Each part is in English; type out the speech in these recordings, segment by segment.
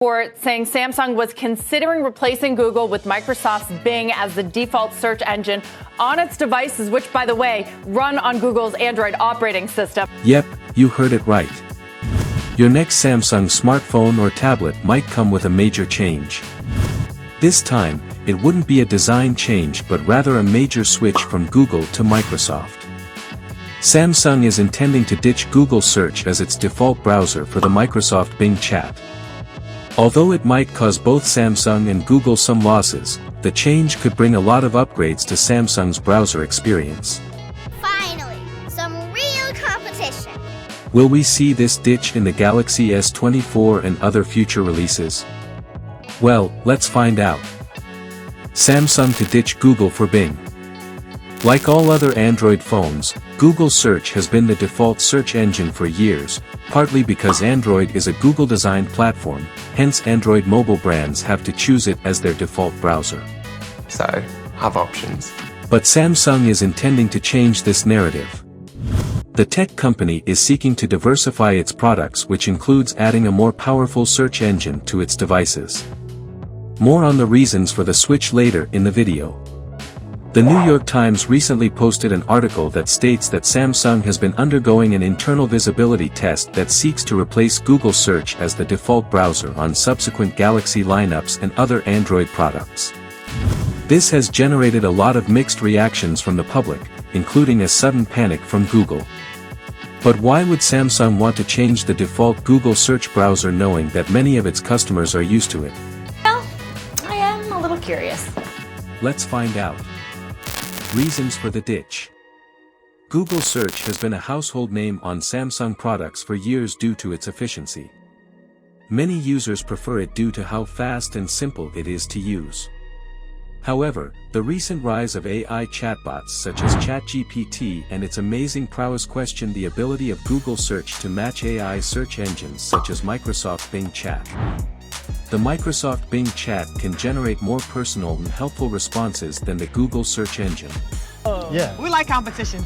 report saying Samsung was considering replacing Google with Microsoft's Bing as the default search engine on its devices, which, by the way, run on Google's Android operating system. Yep, you heard it right. Your next Samsung smartphone or tablet might come with a major change. This time, it wouldn't be a design change but rather a major switch from Google to Microsoft. Samsung is intending to ditch Google Search as its default browser for the Microsoft Bing chat. Although it might cause both Samsung and Google some losses, the change could bring a lot of upgrades to Samsung's browser experience. Finally, some real competition. Will we see this ditch in the Galaxy S24 and other future releases? Well, let's find out. Samsung to ditch Google for Bing. Like all other Android phones, Google Search has been the default search engine for years, partly because Android is a Google-designed platform, hence Android mobile brands have to choose it as their default browser. So, have options. But Samsung is intending to change this narrative. The tech company is seeking to diversify its products, which includes adding a more powerful search engine to its devices. More on the reasons for the switch later in the video. The New York Times recently posted an article that states that Samsung has been undergoing an internal visibility test that seeks to replace Google Search as the default browser on subsequent Galaxy lineups and other Android products. This has generated a lot of mixed reactions from the public, including a sudden panic from Google. But why would Samsung want to change the default Google Search browser knowing that many of its customers are used to it? Well, I am a little curious. Let's find out. Reasons for the ditch. Google Search has been a household name on Samsung products for years due to its efficiency. Many users prefer it due to how fast and simple it is to use. However, the recent rise of AI chatbots such as ChatGPT and its amazing prowess question the ability of Google Search to match AI search engines such as Microsoft Bing Chat. The Microsoft Bing Chat can generate more personal and helpful responses than the Google search engine. We like competitions.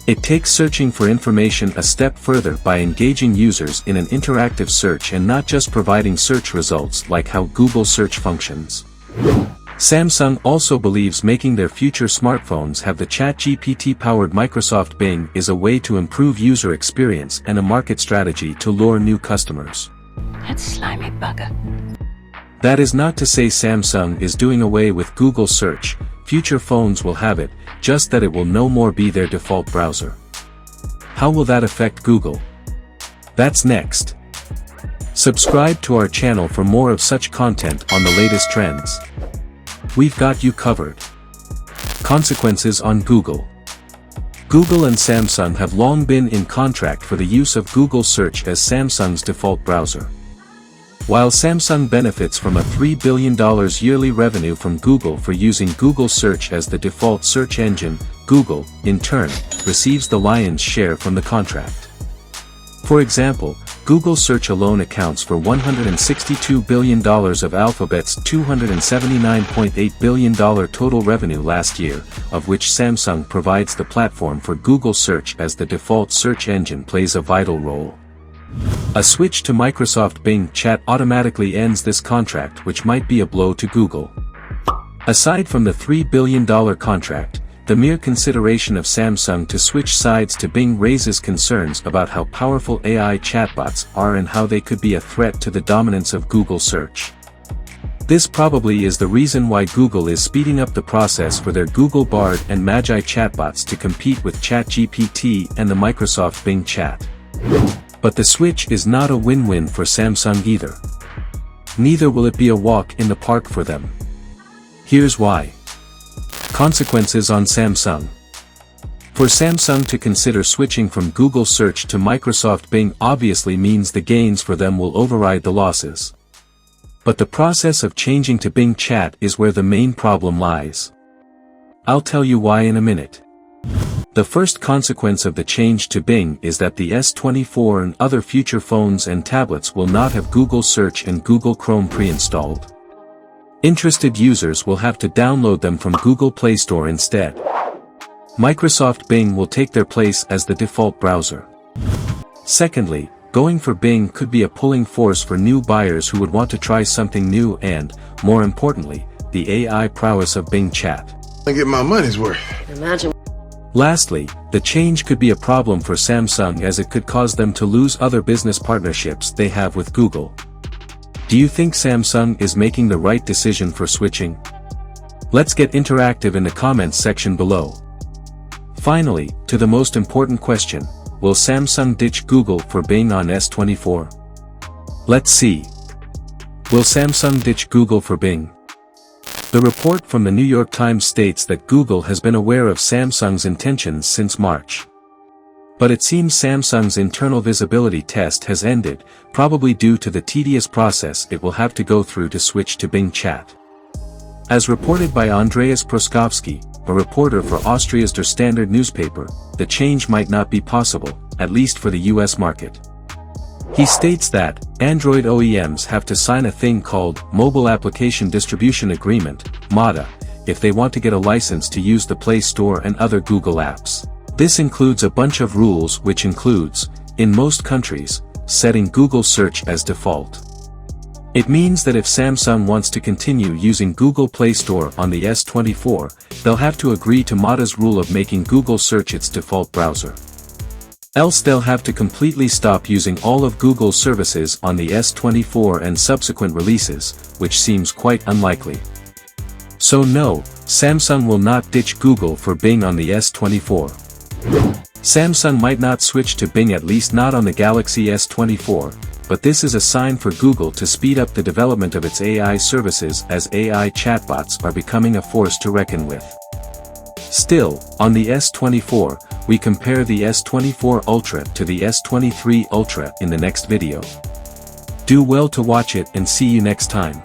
It takes searching for information a step further by engaging users in an interactive search and not just providing search results like how Google Search functions. Samsung also believes making their future smartphones have the ChatGPT-powered Microsoft Bing is a way to improve user experience and a market strategy to lure new customers. That slimy bugger. That is not to say Samsung is doing away with Google Search. Future phones will have it, just that it will no more be their default browser. How will that affect Google? That's next. Subscribe to our channel for more of such content on the latest trends. We've got you covered. Consequences on Google. Google and Samsung have long been in contract for the use of Google Search as Samsung's default browser. While Samsung benefits from a $3 billion yearly revenue from Google for using Google Search as the default search engine, Google, in turn, receives the lion's share from the contract. For example, Google Search alone accounts for $162 billion of Alphabet's $279.8 billion total revenue last year, of which Samsung provides the platform for Google Search as the default search engine plays a vital role. A switch to Microsoft Bing Chat automatically ends this contract, which might be a blow to Google. Aside from the $3 billion contract, the mere consideration of Samsung to switch sides to Bing raises concerns about how powerful AI chatbots are and how they could be a threat to the dominance of Google Search. This probably is the reason why Google is speeding up the process for their Google Bard and Magi chatbots to compete with ChatGPT and the Microsoft Bing Chat. But the switch is not a win-win for Samsung either. Neither will it be a walk in the park for them. Here's why. Consequences on Samsung. For Samsung to consider switching from Google Search to Microsoft Bing obviously means the gains for them will override the losses. But the process of changing to Bing Chat is where the main problem lies. I'll tell you why in a minute. The first consequence of the change to Bing is that the S24 and other future phones and tablets will not have Google Search and Google Chrome pre-installed. Interested users will have to download them from Google Play Store instead. Microsoft Bing will take their place as the default browser. Secondly, Going for Bing could be a pulling force for new buyers who would want to try something new and, more importantly, the AI prowess of Bing Chat. I get my money's worth. Imagine. Lastly, the change could be a problem for Samsung as it could cause them to lose other business partnerships they have with Google. Do you think Samsung is making the right decision for switching? Let's get interactive in the comments section below. Finally, to the most important question, will Samsung ditch Google for Bing on S24? Let's see. Will Samsung ditch Google for Bing? The report from the New York Times states that Google has been aware of Samsung's intentions since March. But it seems Samsung's internal visibility test has ended, probably due to the tedious process it will have to go through to switch to Bing Chat. As reported by Andreas Proskowski, a reporter for Austria's Der Standard newspaper, the change might not be possible, at least for the US market. He states that Android OEMs have to sign a thing called Mobile Application Distribution Agreement, MADA, if they want to get a license to use the Play Store and other Google apps. This includes a bunch of rules which includes, in most countries, setting Google Search as default. It means that if Samsung wants to continue using Google Play Store on the S24, they'll have to agree to MADA's rule of making Google Search its default browser. Else they'll have to completely stop using all of Google's services on the S24 and subsequent releases, which seems quite unlikely. So no, Samsung will not ditch Google for Bing on the S24. Samsung might not switch to Bing, at least not on the Galaxy S24, but this is a sign for Google to speed up the development of its AI services as AI chatbots are becoming a force to reckon with. Still, on the S24, we compare the S24 Ultra to the S23 Ultra in the next video. Do well to watch it and see you next time.